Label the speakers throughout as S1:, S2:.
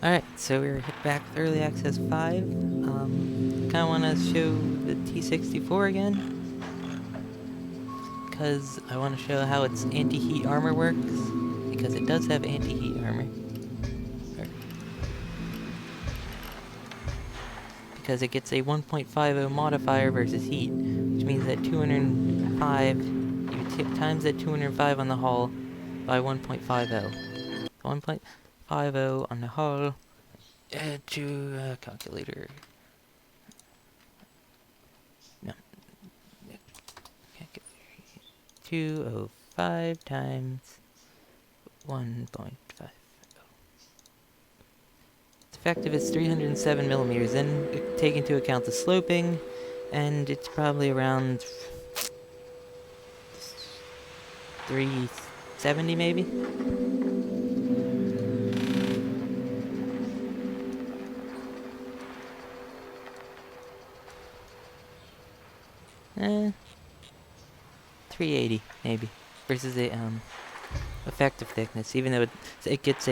S1: Alright, so we're back with Early Access 5. Kinda wanna show the T-64 again, because I wanna show how its anti-heat armor works, because it does have anti-heat armor. Because it gets a 1.50 modifier versus heat, which means that 205, you times that 205 on the hull by 1.50. 1.50 on the hull. Add to calculator. No. 205 times 1.50. Its effective is 307 millimeters. Then take into account the sloping, and it's probably around 370 maybe. Eh, 380 maybe versus a effective thickness, even though it gets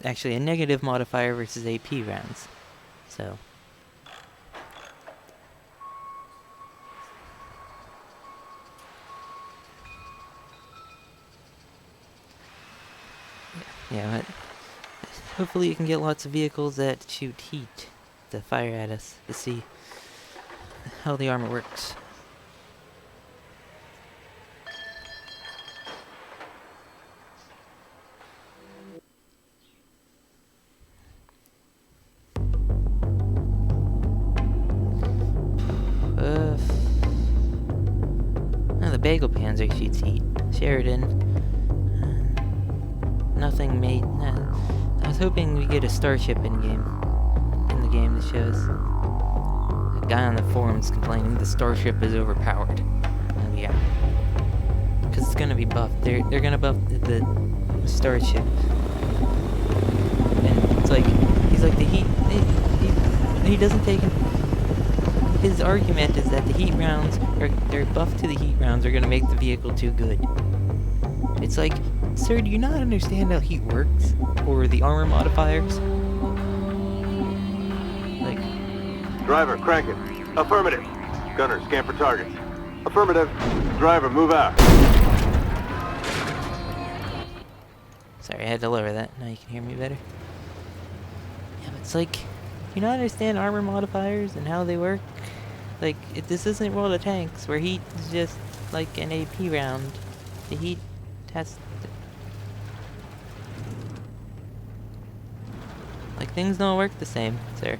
S1: actually a negative modifier versus AP rounds. So yeah, but hopefully you can get lots of vehicles that shoot heat to fire at us to see how the armor works. No, the Bagel Panzer shoots heat. Sheridan. Nothing made. I was hoping we get a starship in the game that shows. The guy on the forums complaining the starship is overpowered. And yeah. Because it's gonna be buffed. They're gonna buff the starship. And it's like, he's like, the heat, he doesn't take it. His argument is that the heat rounds, they're buffed to the heat rounds, are gonna make the vehicle too good. It's like, sir, do you not understand how heat works? Or the armor modifiers? Like...
S2: Driver, crank it. Affirmative. Gunner, scan for targets. Affirmative. Driver, move out.
S1: Sorry, I had to lower that. Now you can hear me better. Yeah, but it's like, do you not understand armor modifiers and how they work? Like, this isn't World of Tanks, where heat is just like an AP round. The heat has... Like, things don't work the same, sir.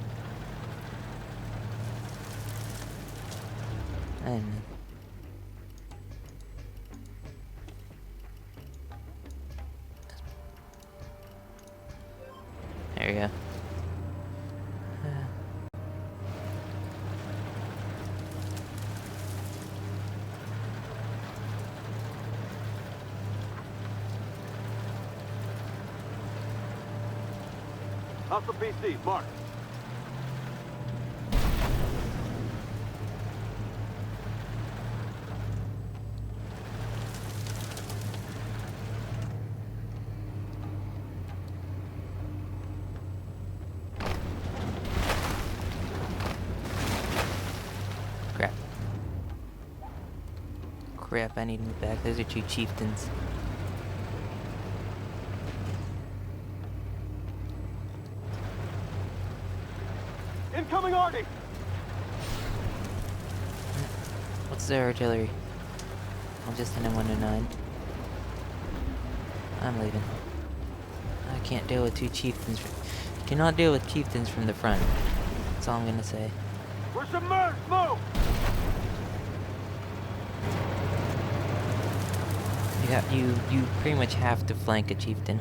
S1: I don't know. There we go.
S2: Hostile PC, mark.
S1: Crap. Crap, I need to move back. Those are two chieftains.
S2: Incoming arty!
S1: What's their artillery? I'm just an M109. I'm leaving. I can't deal with two chieftains. Cannot deal with chieftains from the front. That's all I'm gonna say.
S2: We're submerged! Move!
S1: You pretty much have to flank a chieftain.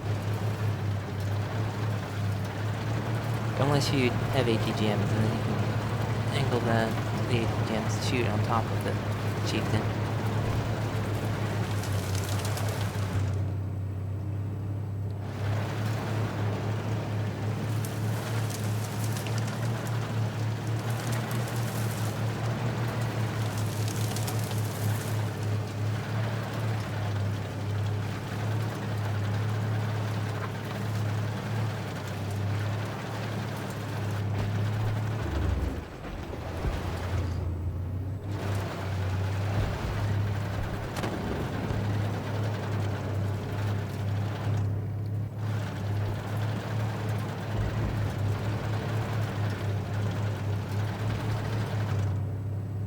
S1: Unless you have ATGMs, and then you can angle the ATGMs to shoot on top of the chieftain.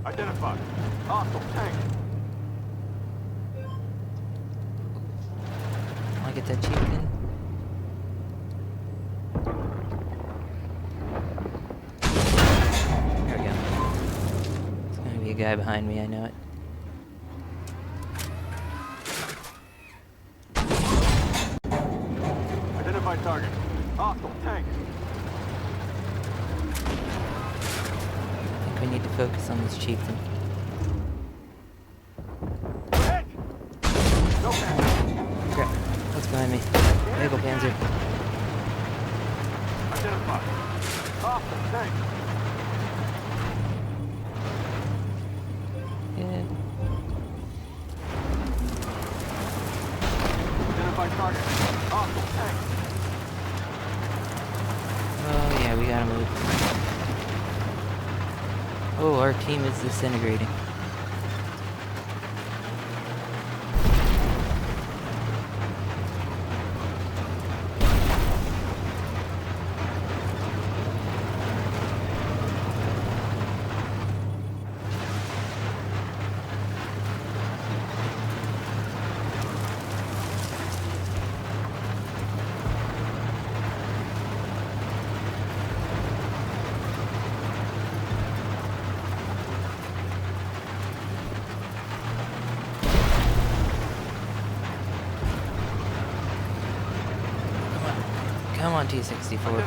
S2: Identified. Hostile tank.
S1: Wanna get that chieftain? There we go. There's gonna be a guy behind me, I know it.
S2: Identified target. Hostile tank.
S1: I think we need to focus on this chieftain.
S2: Hit! No pass.
S1: Crap. What's behind me? Vehicle Panzer.
S2: Identified. Hostile tank.
S1: Yeah.
S2: Identified target. Hostile tank.
S1: Oh yeah, we gotta move. Oh, our team is disintegrating. Come on, T-64. You're a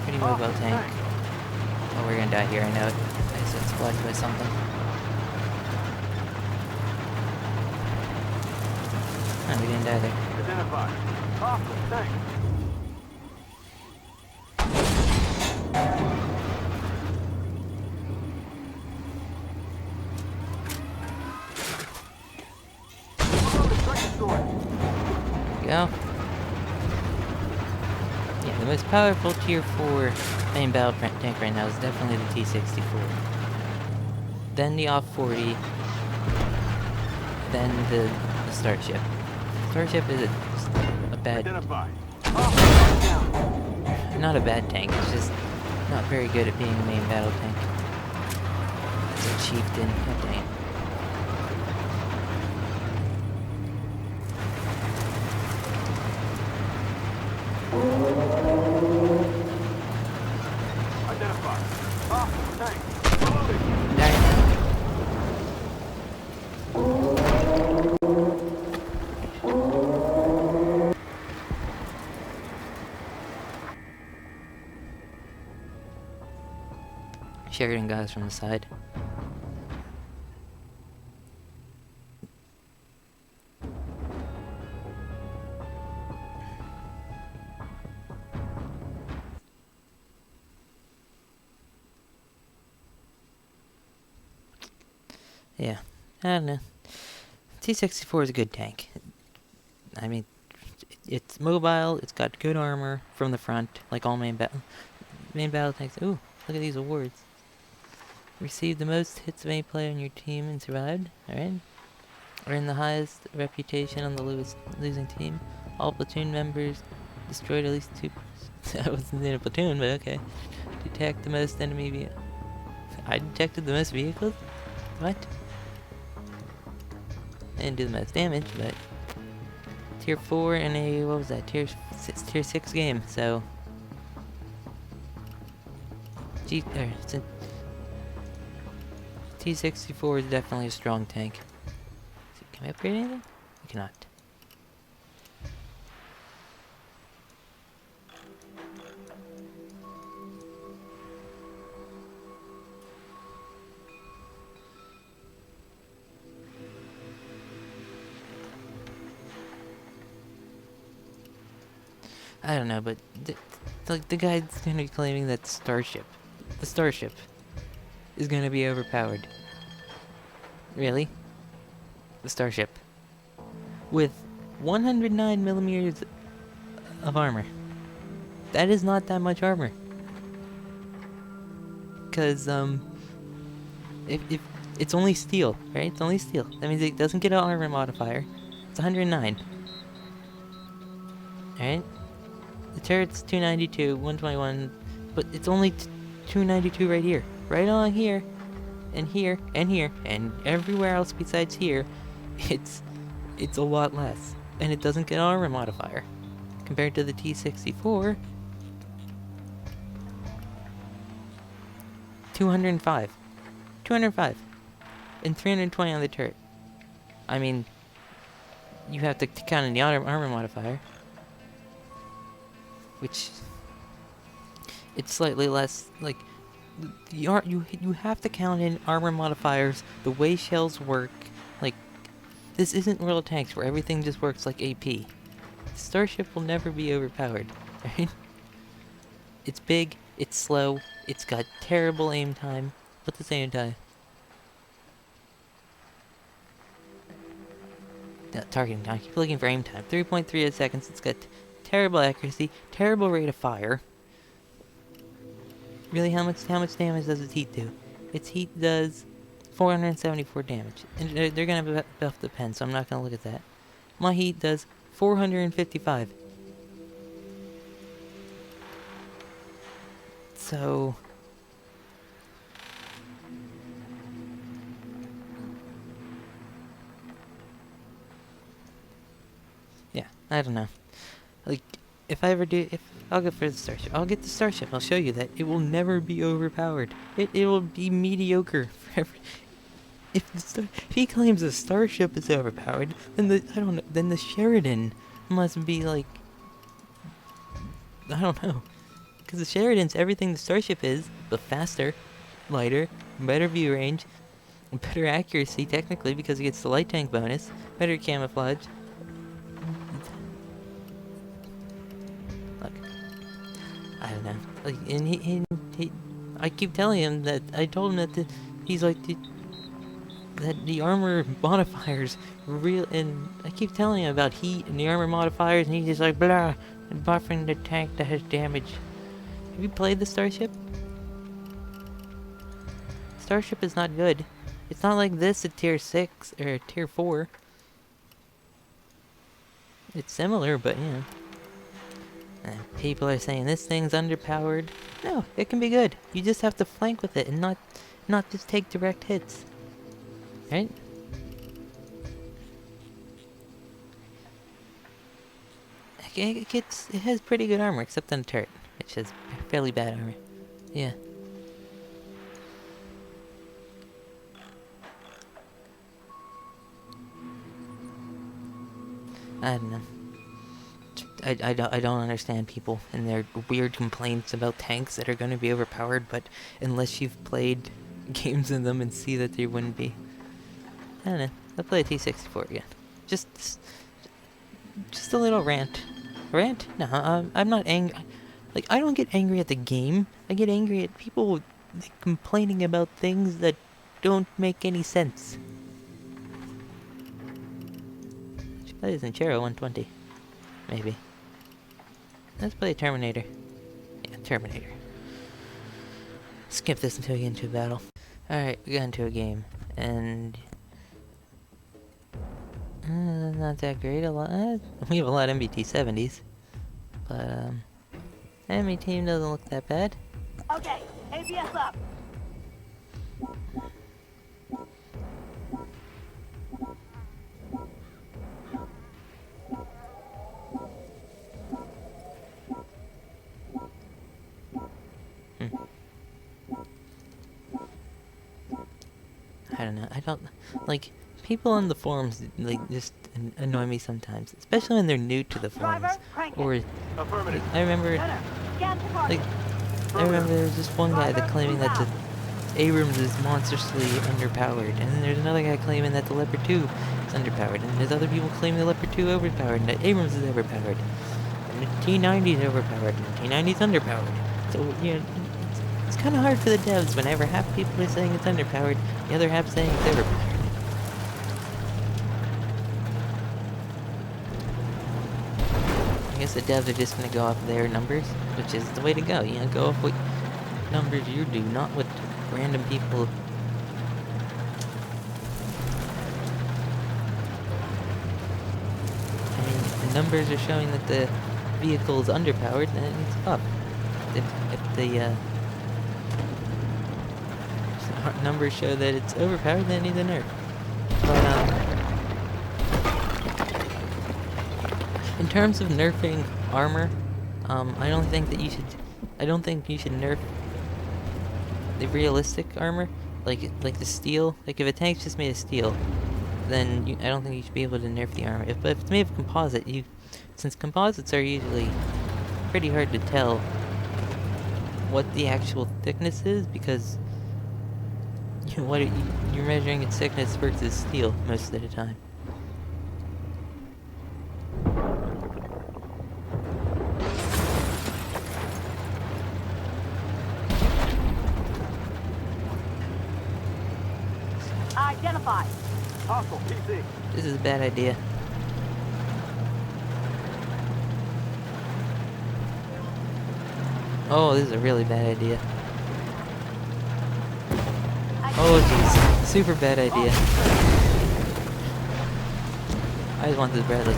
S1: pretty mobile tank. Oh, we're gonna die here, I know it. I said splashed by something. Oh, we didn't die there.
S2: Identified. Hostile tank.
S1: Go. Yeah, the most powerful tier 4 main battle tank right now is definitely the T-64. Then the AWP-40. Then the Starship. Starship is a bad...
S2: Identified.
S1: Not a bad tank, it's just not very good at being a main battle tank. It's a chieftain. Oh, dang it.
S2: Identified. Hostile tank. Loaded.
S1: Dang it. Sheridan got us from the side. Yeah, I don't know. T-64 is a good tank. I mean, it's mobile, it's got good armor from the front, like all main battle tanks. Ooh, look at these awards. Received the most hits of any player on your team and survived. Alright. Earned the highest reputation on the losing team. All platoon members destroyed at least 2... I wasn't in a platoon, but okay. Detect the most enemy vehicles. I detected the most vehicles? What? I didn't do the most damage, but... Tier 4 in a... what was that? Tier 6 game, so... T-64 is definitely a strong tank. Can we upgrade anything? We cannot. I don't know, but the guy's gonna be claiming that the Starship is gonna be overpowered. Really? The Starship. With 109 millimeters of armor. That is not that much armor. Cause, if it's only steel, right? It's only steel. That means it doesn't get an armor modifier. It's 109. Alright? The turret's 292, 121, but it's only 292 right here. Right on here. and here, and here, and everywhere else besides here, it's a lot less. And it doesn't get armor modifier. Compared to the T-64, 205. 205. And 320 on the turret. I mean, you have to count in the armor modifier. Which, it's slightly less, like, you have to count in armor modifiers, the way shells work. Like, this isn't World of Tanks where everything just works like AP. Starship will never be overpowered, right? It's big, it's slow, it's got terrible aim time, but at the same time. Targeting time, keep looking for aim time. 3.38 seconds, it's got terrible accuracy, terrible rate of fire. Really, how much damage does its heat do? Its heat does 474 damage. And they're gonna buff the pen, so I'm not gonna look at that. My heat does 455. So yeah, I don't know. Like, if I'll go for the Starship. I'll get the Starship. I'll show you that it will never be overpowered. It will be mediocre forever. If he claims the Starship is overpowered, then then the Sheridan must be like, I don't know. Because the Sheridan's everything the Starship is, but faster, lighter, better view range, better accuracy technically because it gets the light tank bonus, better camouflage. Look, I don't know. Like, and he I keep telling him that I told him that he's like that the armor modifiers real, and I keep telling him about heat and the armor modifiers, and he's just like blah, and buffing the tank that has damage. Have you played the Starship? Starship is not good. It's not like this at tier 6 or tier 4. It's similar, but you know. People are saying this thing's underpowered. No, it can be good. You just have to flank with it and not just take direct hits. Right? It has pretty good armor, except on the turret, which has fairly bad armor. Yeah. I don't know. I don't understand people and their weird complaints about tanks that are going to be overpowered, but unless you've played games in them and see that they wouldn't be. I don't know. I'll play a T-64 again. Just a little rant. Rant? No, I'm not angry. Like, I don't get angry at the game. I get angry at people like, complaining about things that don't make any sense. Should play this in Chero 120. Maybe. Let's play Terminator. Yeah, Terminator. Skip this until we get into a battle. Alright, we got into a game. And not that great. We have a lot of MBT-70s. But, enemy team doesn't look that bad.
S3: Okay, ABS up.
S1: I don't know. I don't like people on the forums. Like just annoy me sometimes, especially when they're new to the forums. Or like, I remember, like I remember there was just one guy that claiming that the Abrams is monstrously underpowered, and then there's another guy claiming that the Leopard 2 is underpowered, and there's other people claiming the Leopard 2 overpowered, and that Abrams is overpowered, and the T-90 is overpowered, and the T-90 is underpowered. So you know. It's kind of hard for the devs whenever half people are saying it's underpowered, the other half saying it's overpowered. I guess the devs are just going to go off their numbers, which is the way to go. You know, go off what numbers you do, not what random people. I mean, if the numbers are showing that the vehicle is underpowered, then it's up. If the numbers show that it's overpowered, then it needs a nerf. But in terms of nerfing armor, I don't think that you should. I don't think you should nerf the realistic armor, like the steel. Like if a tank's just made of steel, then I don't think you should be able to nerf the armor. But if it's made of composite, since composites are usually pretty hard to tell what the actual thickness is, because you're measuring its thickness versus steel most of the time.
S3: Identify.
S2: Hostile PC.
S1: This is a bad idea. Oh, this is a really bad idea. Oh jeez, super bad idea. I just want this Bradley.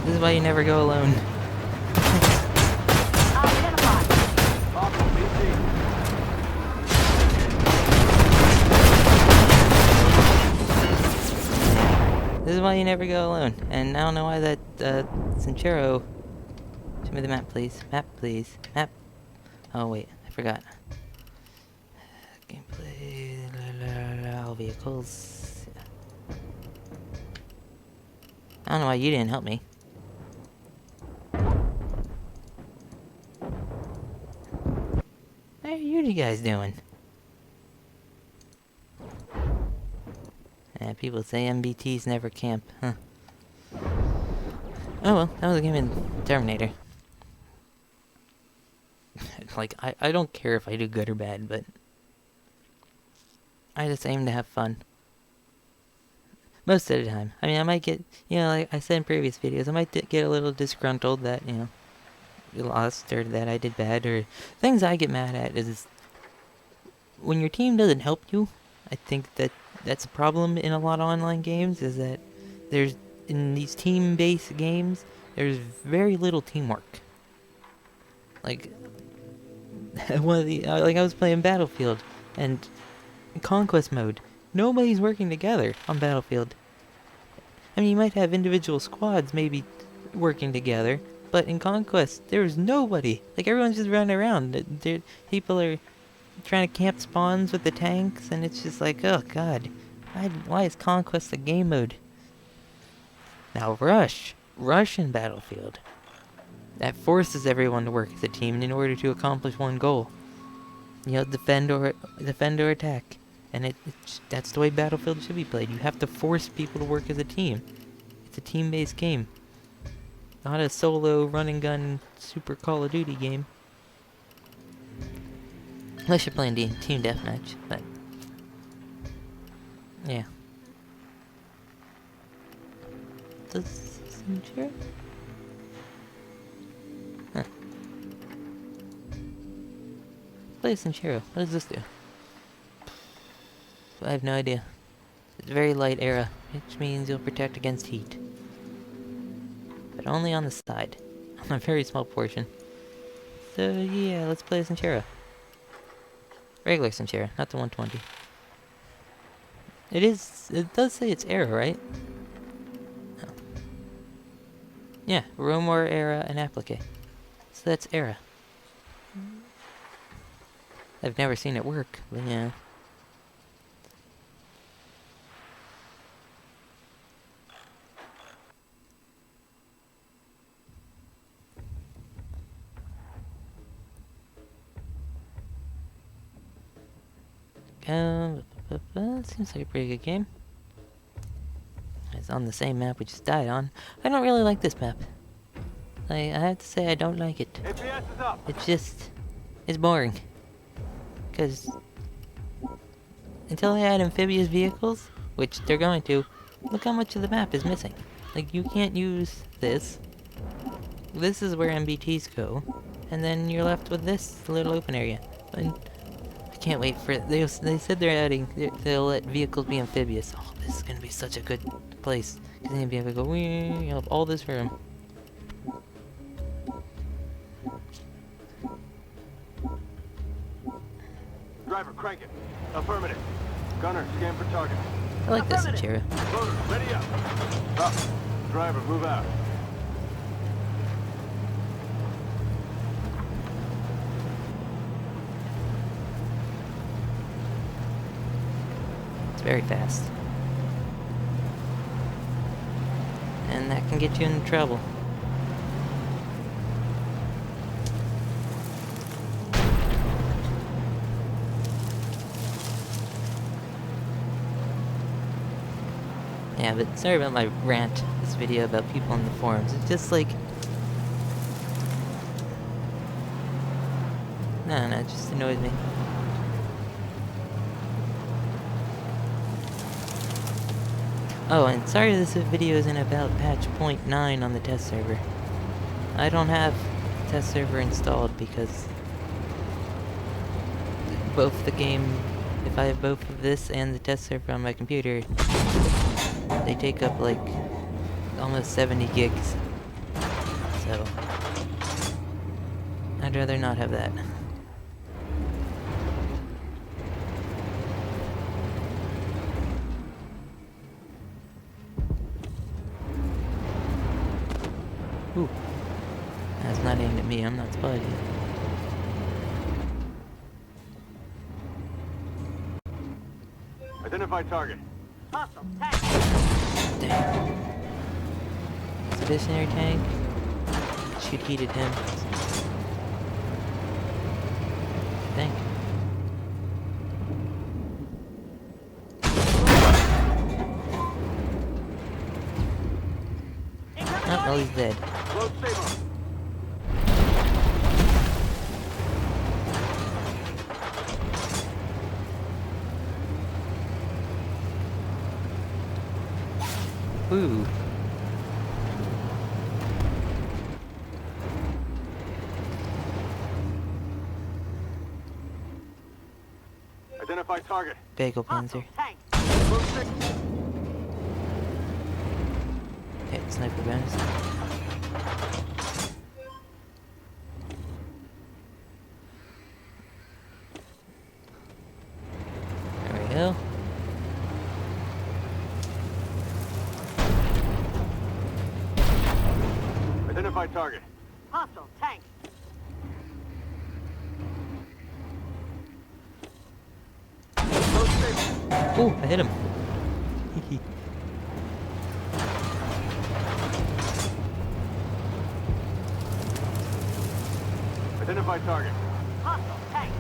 S1: This is why you never go alone.
S3: Identify.
S2: Hostile PC.
S1: This is why you never go alone. And I don't know why that Centauro. Show me the map, please. Map, please. Map. Oh wait, I forgot. Gameplay. All vehicles. I don't know why you didn't help me. What are you guys doing? People say MBTs never camp, huh? Oh well, that was a game in Terminator. Like, I don't care if I do good or bad, but I just aim to have fun. Most of the time. I mean, I might get, like I said in previous videos, I might get a little disgruntled that, we lost, or that I did bad, or things I get mad at is when your team doesn't help you. I think that's a problem in a lot of online games, is that in these team-based games, there's very little teamwork. Like, like I was playing Battlefield, and in Conquest mode, nobody's working together on Battlefield. I mean, you might have individual squads maybe working together, but in Conquest, there's nobody. Like, everyone's just running around. People are trying to camp spawns with the tanks, and it's just like, oh god, why is Conquest a game mode? Now Rush in Battlefield, that forces everyone to work as a team in order to accomplish one goal. Defend or attack, and that's the way Battlefield should be played. You have to force people to work as a team. It's a team-based game, not a solo run-and-gun super Call of Duty game. Unless you're playing team deathmatch, but yeah. Does Centauro? Huh. Play Centauro. What does this do? I have no idea. It's very light era, which means you'll protect against heat. But only on the side. On a very small portion. So yeah, let's play Centauro. Regular Centauro, not the 120. It does say it's era, right? Oh. Yeah, Romor, era, and applique. So that's era. I've never seen it work, but yeah. Seems like a pretty good game. It's on the same map we just died on. I don't really like this map. I have to say I don't like it.
S2: APS is up.
S1: It's boring. Because until they add amphibious vehicles, which they're going to, look how much of the map is missing. Like, you can't use this. This is where MBTs go. And then you're left with this little open area. And I can't wait for it. They said they'll let vehicles be amphibious. Oh, this is going to be such a good place. Because then you'll be able to go, you'll have all this room.
S2: Driver, crank it. Affirmative. Gunner, scan for target.
S1: I like this Centauro.
S2: Loader, ready up. Up. Driver, move out.
S1: It's very fast. And that can get you into trouble. Yeah, but sorry about my rant, this video about people on the forums. It's just like... No, it just annoys me. Oh, and sorry this video isn't about patch 0.9 on the test server. I don't have the test server installed because both the game... If I have both of this and the test server on my computer, they take up like almost 70 gigs. So I'd rather not have that. Ooh. That's not aimed at me, I'm not spotted yet.
S2: Identify target.
S3: Hostile tank.
S1: Dang. Stationary tank. Shoot heat at him. Tank. Oh, well, he's dead.
S2: Load stable.
S1: Ooh.
S2: Identify target.
S1: Bagel Panzer.
S3: Tank.
S2: Load stable.
S1: Okay, sniper bonus. There we go.
S2: Identify target.
S3: Hostile tank.
S2: Load stable.
S1: Ooh, I hit him.
S2: Identify target.
S3: Hostile tank.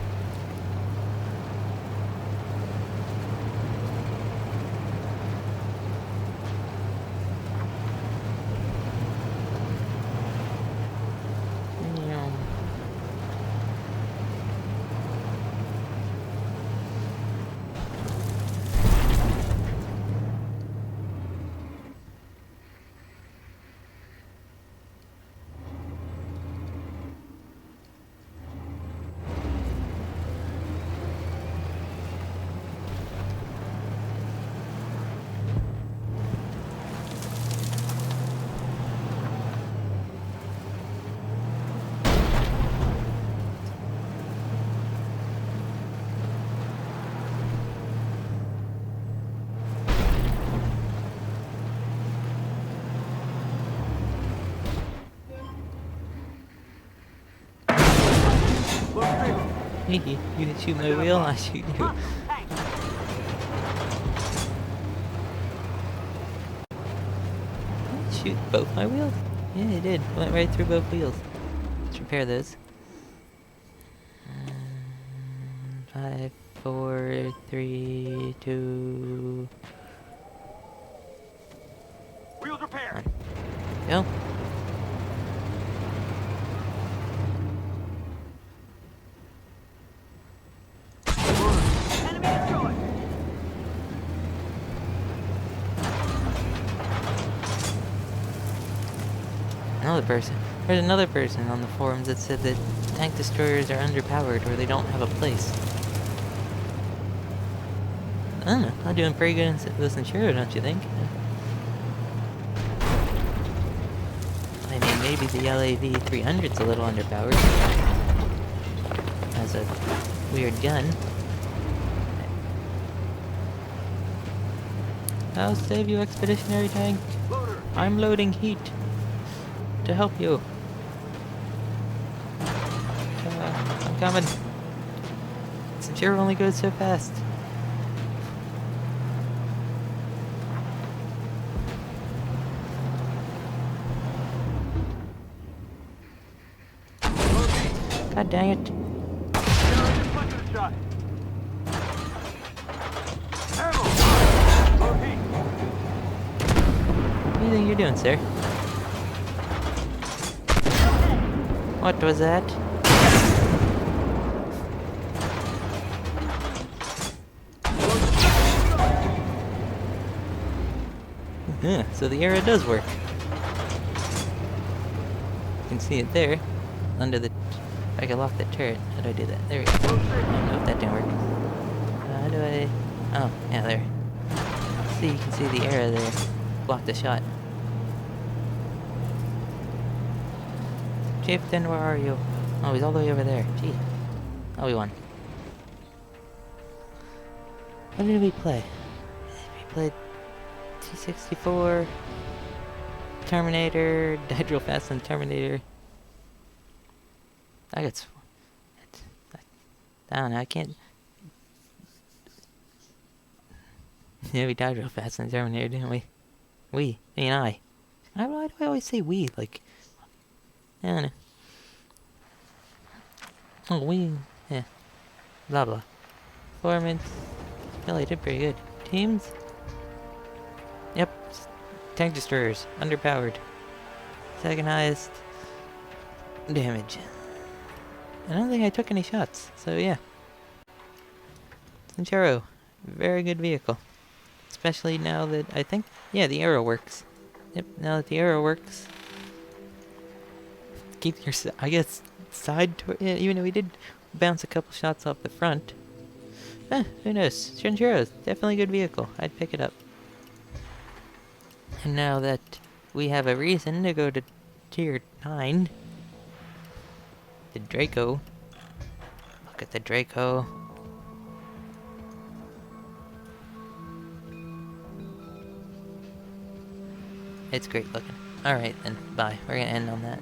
S1: You shoot my wheel, I shoot you.
S3: Hostile tank.
S1: Shoot both my wheels? Yeah, it did. Went right through both wheels. Let's repair those. 5, 4, 3, 2...
S2: Wheels repaired.
S1: Go.
S3: Enemy destroyed.
S1: Another person. There's another person on the forums that said that tank destroyers are underpowered or they don't have a place. I don't know. I'm doing pretty good with Centauro, don't you think? I mean, maybe the LAV-300's a little underpowered. Has a weird gun. I'll save you, expeditionary tank.
S2: Loader.
S1: I'm loading heat to help you. I'm coming. Centauro only goes so fast. God dang it.
S2: Deflected a shot. Ammo. OP.
S1: What do you think you're doing, sir? What was that? Yeah, so the arrow does work. You can see it there, under the... I can lock that turret. How do I do that? There we go. I don't know if that didn't work. How do I... Oh, yeah, there. See, you can see the arrow there. Block the shot. Chieftain, where are you? Oh, he's all the way over there. Gee. Oh, we won. What did we play? We played T-64, Terminator, died real fast on Terminator. I don't know, I can't... Yeah, we died real fast on Terminator, didn't we? We, me and I. Why do I always say we? Like... I don't know. Oh, we... Yeah. Blah blah. Performance... Well, I did pretty good. Teams? Yep. Tank destroyers. Underpowered. Second highest... damage. I don't think I took any shots, so yeah. Centauro. Very good vehicle. Especially now that I think... Yeah, the arrow works. Yep, now that the arrow works... Keep your... I guess... Side... Yeah, even though we did bounce a couple shots off the front. Who knows? Centauro's definitely a good vehicle. I'd pick it up. And now that we have a reason to go to Tier 9... The Draco. Look at the Draco. It's great looking. Alright then, bye. We're gonna end on that.